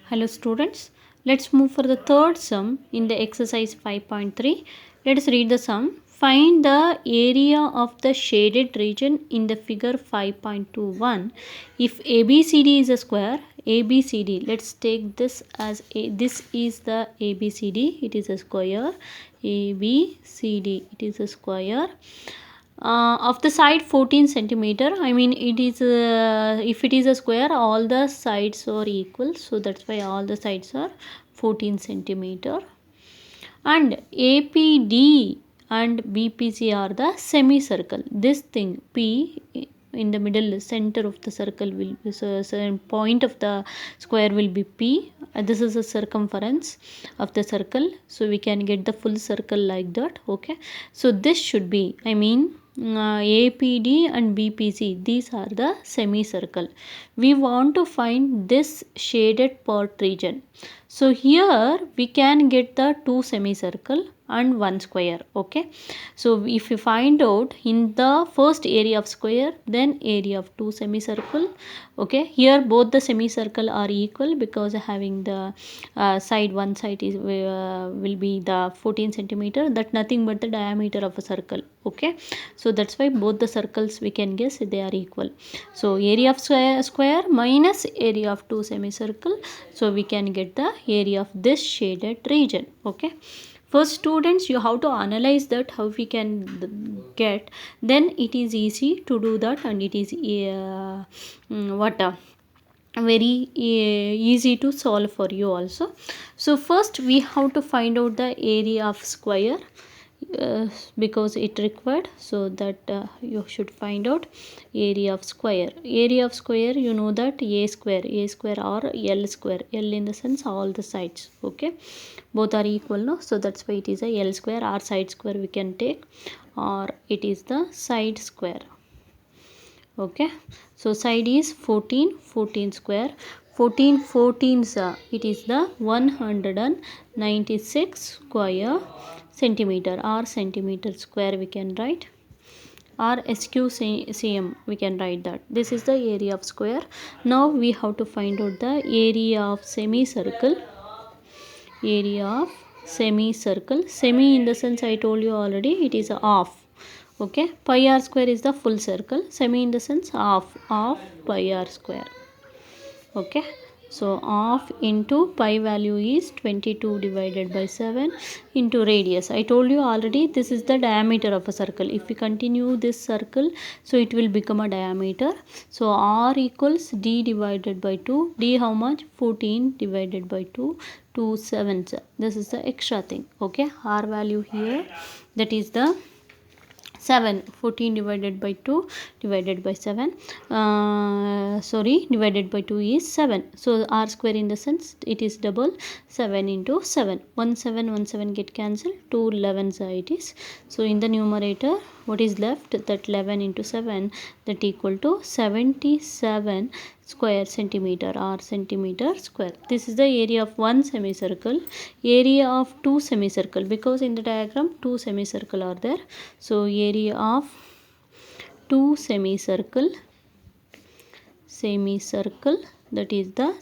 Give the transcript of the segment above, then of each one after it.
Hello students, let's move for the third sum in the exercise 5.3. Let us read the sum. Find the area of the shaded region in the figure 5.21. If ABCD is a square, ABCD, let's take this as this is the ABCD, it is a square, ABCD, it is a square. Of the side 14 centimeter, I mean it is if it is a square, all the sides are equal, so that's why all the sides are 14 centimeter. And APD and BPC are the semicircle. This thing P in the middle center of the circle will be, so point of the square will be P. This is the circumference of the circle, so we can get the full circle like that. Okay, so this should be, I mean APD and BPC, these are the semicircle. We want to find this shaded part region. So here we can get the two semicircle and one square. Okay, so if you find out in the first area of square, then area of two semicircle. Okay, here both the semicircle are equal because having the side, one side is will be the 14 centimeter, that nothing but the diameter of a circle. Okay, so that's why both the circles we can guess they are equal. So area of square minus area of two semicircle, so we can get the area of this shaded region. Okay, first students, you have to analyze that how we can get, then it is easy to do that, and it is very easy to solve for you also. So first we have to find out the area of square because it required, so that you should find out area of square. Area of square, you know that a square or L square, L in the sense all the sides. Okay, both are equal, no? So that's why it is a L square, or side square we can take, or it is the side square. Okay, so side is 14 square, 14 14s, it is the 196 square centimeter, or centimeter square we can write, or SQCM we can write that. This is the area of square. Now we have to find out the area of semicircle. Area of semicircle, semi in the sense I told you already, it is a half. Okay, pi r square is the full circle, semi in the sense half of pi r square. Okay, so half into pi value is 22 divided by 7 into radius. I told you already, this is the diameter of a circle. If we continue this circle, so it will become a diameter. So r equals d divided by 2. D how much? 14 divided by 2. 2 7s. This is the extra thing. Okay, r value here, that is the 7. 14 divided by 2 divided by 7, divided by 2 is 7. So r square in the sense it is double, 7 into 7. 1 7 1 7 get cancelled, 2 11s it is. So in the numerator what is left? That 11 into 7, that equal to 77 square centimeter, or centimeter square. This is the area of one semicircle. Area of two semicircle, because in the diagram two semicircle are there. So area of two semicircle, that is the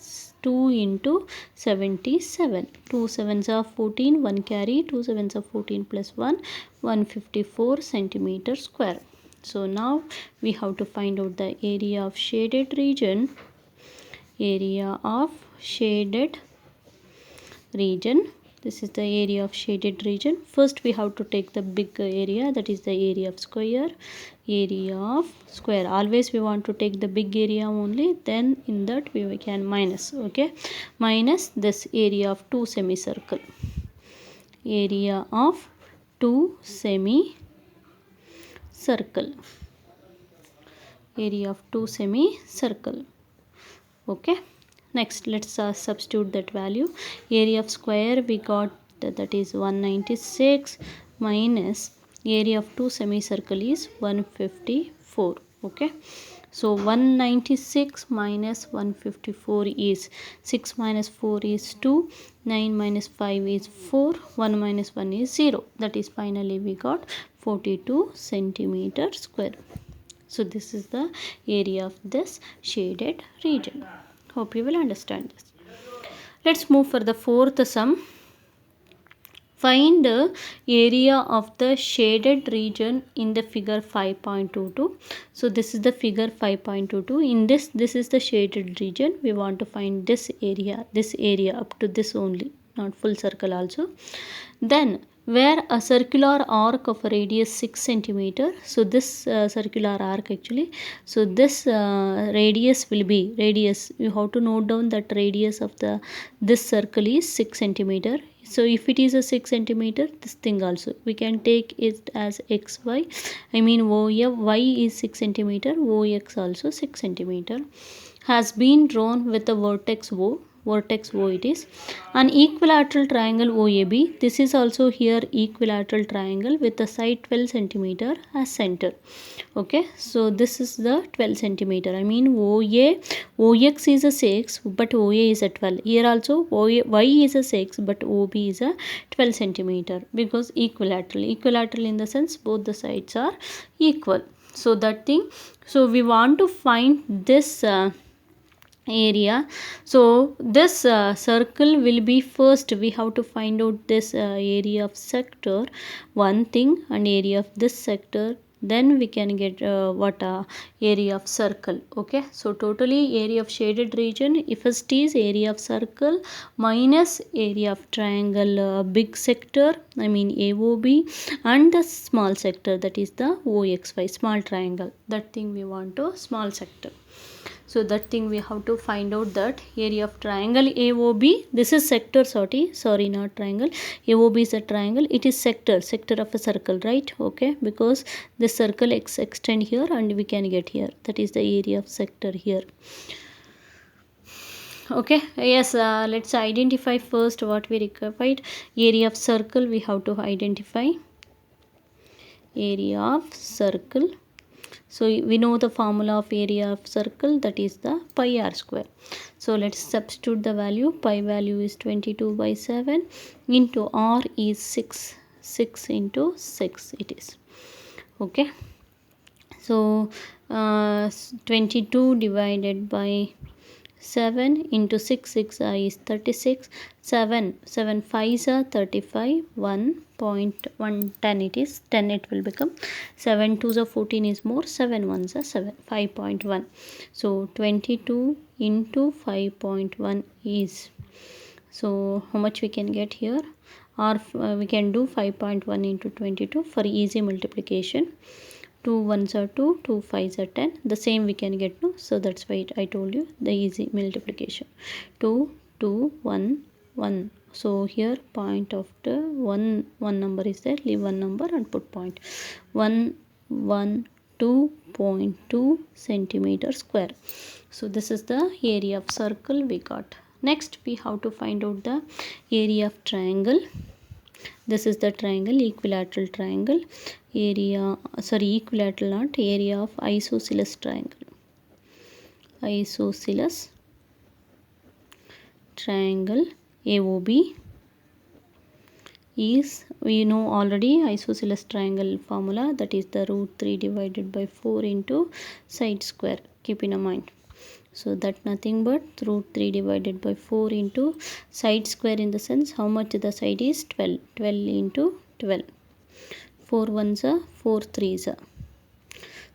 2 into 77. 2 sevens are 14, 1 carry, 2 sevens are 14 plus 1, 154 centimeter square. So now we have to find out the area of shaded region. Area of shaded region, this is the area of shaded region. First we have to take the big area, that is the area of square. Area of square, always we want to take the big area only, then in that we can minus. Okay, minus this area of two semicircle. Area of two semicircle. Area of two semicircle. Okay, next let's substitute that value. Area of square we got that is 196 minus area of two semicircle is 154. Okay, so 196 minus 154 is 6 minus 4 is 2, 9 minus 5 is 4, 1 minus 1 is 0, that is finally we got 42 centimeter square. So this is the area of this shaded region. Hope you will understand this. Let's move for the fourth sum. Find the area of the shaded region in the figure 5.22. So this is the figure 5.22. In this is the shaded region. We want to find this area up to this only, not full circle also. Then where a circular arc of a radius 6 centimeter. So this circular arc actually. So this radius will be You have to note down that radius of this circle is 6 centimeter. So if it is a 6 centimeter, this thing also we can take it as xy. I mean y is 6 centimeter, ox also 6 centimeter. Has been drawn with the vertex O. Vertex O it is. An equilateral triangle OAB. This is also here equilateral triangle with the side 12 centimeter as center. Okay, so this is the 12 centimeter. I mean OX is a 6 but OA is a 12. Here also Y is a 6 but OB is a 12 centimeter because equilateral. Equilateral in the sense both the sides are equal. So that thing. So we want to find this area. So this circle will be first. We have to find out this area of sector, one thing, and area of this sector. Then we can get what area of circle. Okay, so totally area of shaded region, if it is area of circle minus area of triangle big sector, I mean AOB, and the small sector, that is the OXY, small triangle. That thing we want to small sector. So that thing we have to find out that area of triangle AOB. This is sector, sorry, not triangle. AOB is a triangle. It is sector of a circle, right? Okay, because this circle extend here and we can get here. That is the area of sector here. Okay, yes, let's identify first what we required. Area of circle we have to identify. Area of circle. So we know the formula of area of circle, that is the pi r square. So let's substitute the value. Pi value is 22/7 into r is 6 into 6 it is. Okay. So 22 divided by 7 into 6 is 36. 7 5s are 35. 1.110 it is. 10 it will become. 7 2s are 14 is more. 7 1s are 7. 5.1. So 22 into 5.1 is. So how much we can get here? Or we can do 5.1 into 22 for easy multiplication. 2 1s are 2, 2 5s are 10. The same we can get, no? So that's why I told you the easy multiplication. 2 2 1 1. So here point after one number is there. Leave one number and put point. 112.2 centimeter square. So this is the area of circle we got. Next we have to find out the area of triangle. This is the triangle, equilateral triangle. Equilateral not, area of isosceles triangle. Isosceles triangle AOB is, we know already isosceles triangle formula, that is the √3 divided by 4 into side square. Keep in mind. So that nothing but √3 divided by 4 into side square, in the sense how much the side is 12. 12 into 12. 4 1s are 4 3s are.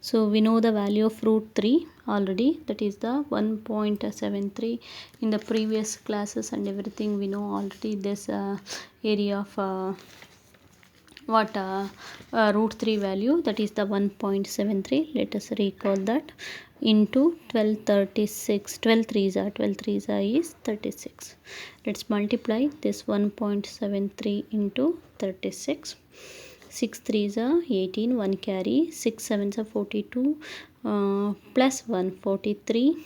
So we know the value of √3 already, that is the 1.73. In the previous classes and everything we know already this area of √3 value, that is the 1.73. Let us recall that. Into 1236. 12 3s are 36. Let's multiply this 1.73 into 36. 6 3s are 18, 1 carry. 6 7s are 42 plus 1 43.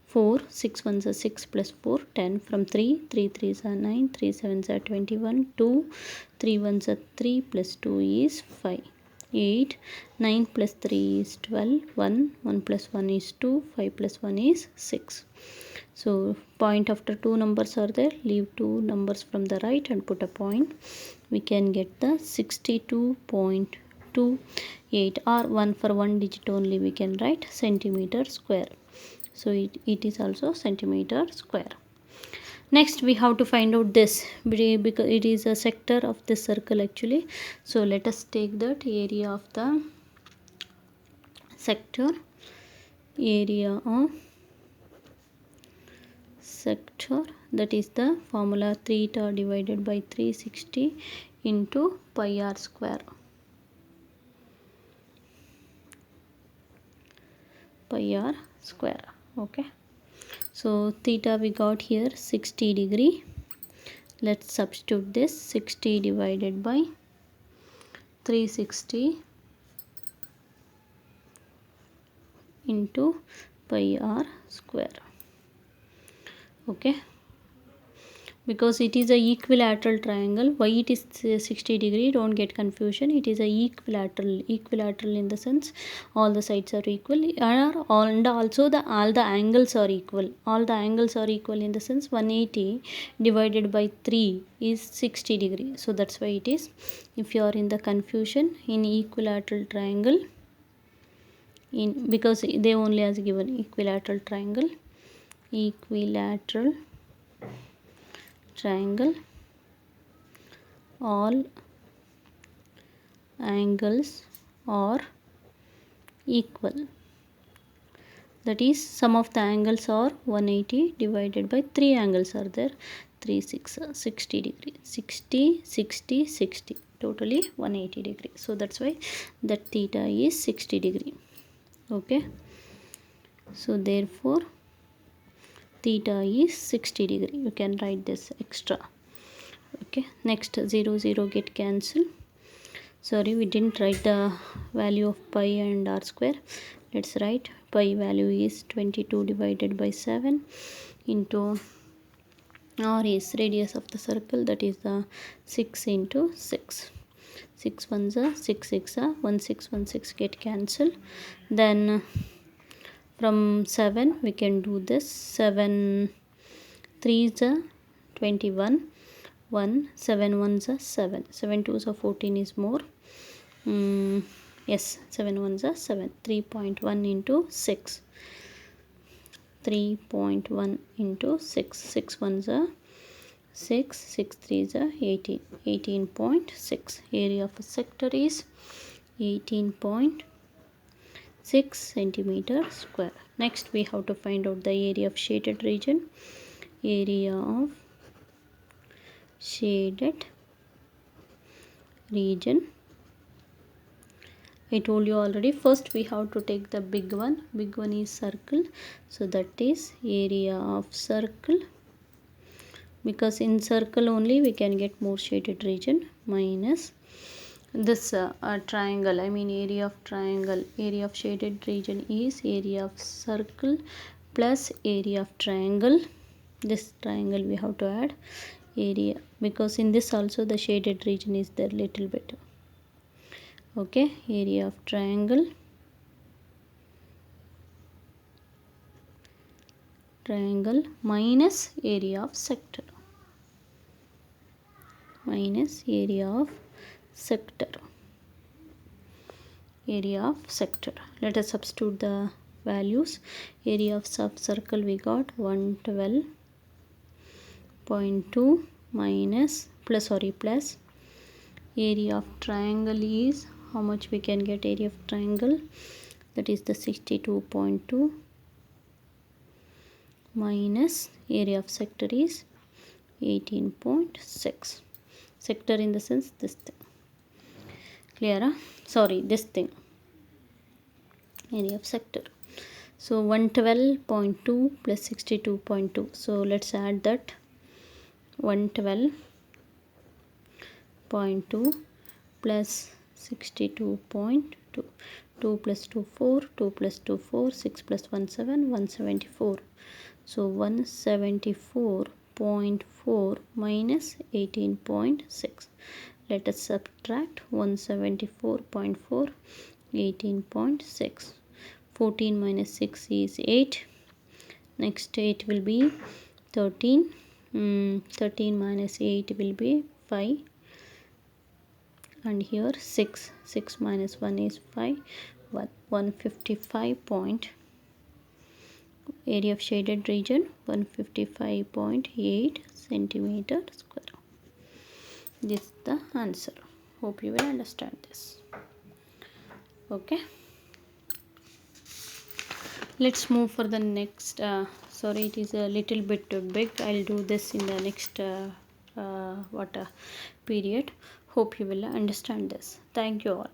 4 6 1s are 6 plus 4 10. From 3 3s are 9, 3 7s are 21. 2 3 1s are 3 plus 2 is 5. 8 9 plus 3 is 12. 1 plus 1 is 2. 5 plus 1 is 6. So point after two numbers are there. Leave two numbers from the right and put a point. We can get the 62.28, or 1 for one digit only we can write centimeter square. So it is also centimeter square. Next we have to find out this, because it is a sector of this circle actually. So let us take that area of the sector, area of sector, that is the formula 3 eta divided by 360 into pi r square, pi r square. Okay, so theta we got here 60 degree. Let's substitute this, 60 divided by 360 into pi r square. Okay, because it is a equilateral triangle. Why it is 60 degree, don't get confusion. It is a equilateral in the sense all the sides are equal, and also all the angles are equal. All the angles are equal in the sense 180 divided by 3 is 60 degree. So that's why it is. If you are in the confusion, in equilateral triangle, because they only has given equilateral triangle, all angles are equal. That is, sum of the angles are 180 divided by 3 angles are there, 60 degree, 60, totally 180 degree. So that's why that theta is 60 degree. Okay, so therefore theta is 60 degree. You can write this extra. Okay, next 0 get cancelled. Sorry, we didn't write the value of pi and r square. Let's write pi value is 22 divided by 7 into r is radius of the circle, that is the 6 into 6. 6 ones are 6 6 are 1616 get cancelled. Then from 7 we can do this, 7 3s are 21, 1 7 ones are 7, 7 2s are 14 is more. Yes, 7 ones are 7. 3.1 into 6, 3.1 into 6, 6 ones are 6, 6 3s are 18, 18.6. Area of a sector is 18.6 centimeter square. Next we have to find out the area of shaded region. Area of shaded region, I told you already. First we have to take the big one. Big one is circle, so that is area of circle, because in circle only we can get more shaded region, minus this triangle, I mean area of triangle. Area of shaded region is area of circle plus area of triangle. This triangle we have to add area, because in this also the shaded region is there little bit. Okay, area of triangle minus area of sector, minus area of sector, area of sector. Let us substitute the values. Area of circle we got 112.2 minus plus area of triangle is, how much we can get area of triangle, that is the 62.2 minus area of sector is 18.6. Sector in the sense this thing, clear? Sorry, this thing, area of sector. So 112.2 plus 62.2. So let's add that, 112.2 plus 62.2. 2 plus 2 4, 2 plus 2 4, 6 plus 1 7, 174. So 174.4 minus 18.6. Let us subtract 174.4, 18.6. 14 minus 6 is 8. Next 8 will be 13. 13 minus 8 will be 5. And here 6. 6 minus 1 is 5. 155.5 area of shaded region 155.8 centimeter square. This is the answer. Hope you will understand this. Okay, let's move for the next. Sorry, it is a little bit big. I'll do this in the next period. Hope you will understand this. Thank you all.